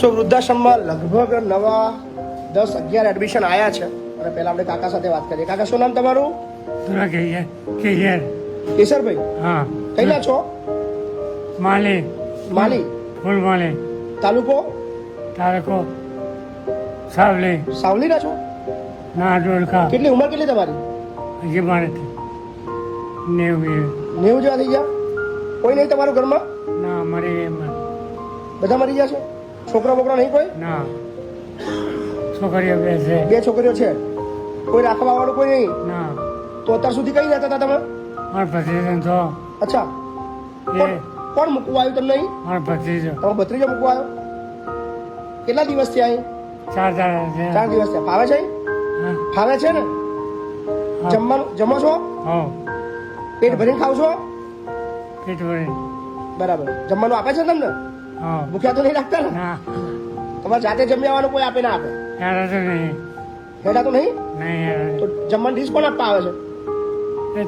સો વૃદ્ધાશ્રમમાં લગભગ નવા 10-11 એડમિશન આવ્યા છે અને પહેલા આપણે કાકા સાથે વાત કરીએ. કાકા, શું નામ તમારું? કેશરભાઈ. હા. કઈના છો? માલી. માલી. ફૂલ માલી. તાલુકો? સાવલી. સાવલીના છો? ના ડોલકા. કેટલી ઉંમર કેટલી તમારી? હજી મારે 90 જેવા થઈ ગયા? કોઈ નહીં તમારું ઘરમાં? ના મરી ગઈ. બધા મરી ગયા છે? છોકરા બોકરા નહીં કોઈ? ના છોકરીઓ બે છે. 2 છોકરીઓ છે. કોઈ રાખવા વાળું કોઈ નહીં? ના. તો અત્યાર સુધી કઈ રહેતા હતા તમે? મારો ભત્રીજો તો. અચ્છા. કોણ મૂકવા આવ્યું તમને અહીં? મારો ભત્રીજો. તમારો ભત્રીજો મૂકવા આવ્યો? કેટલા દિવસથી અહીં? 4 દાડા છે. 4 દિવસ થયા. ફાવે છે અહીં? હા. ફાવે છે ને? હા. જમવાનું જમો છો? હો. પેટ ભરીને ખાવ છો? પેટ ભરી. બરાબર. જમવાનું આપે છે તમને? હો. ભૂખ્યા તો નહીં રાખતા ને? ના તમારે જાતે જમી આવવાનું કોઈ આપે ના આપે? યાર તો નહીં. હેડા તો નહીં? નહીં યાર. તો જમવાની ડીશ કોણ આપવા આવે છે? એ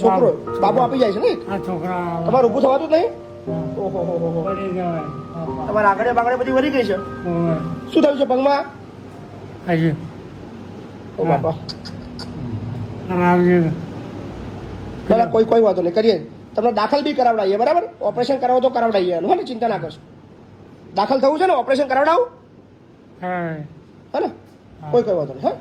છોકરો. બાબુ આપી જાય છે ને? આ છોકરા તમારે ઊભું થવાતું જ નહીં? હા. ઓહો પડી જવાય. તમારે આગળ બાગડે બધી વળી ગઈ છે. ઓવે. શું થયું છે પગમાં? હજી ઓ બાપા. આવજો. બરાબર, કોઈ વાંધો નહીં, કરીએ. તમને દાખલ બી કરાવડાવીએ, બરાબર? ઓપરેશન કરાવો તો કરાવડાવીએ એનું, હે ને? ચિંતા ના કરશો. દાખલ થવું છે ને? ઓપરેશન કરાવડાવું, હા. હે ને? કોઈ વાંધો નહીં. હા.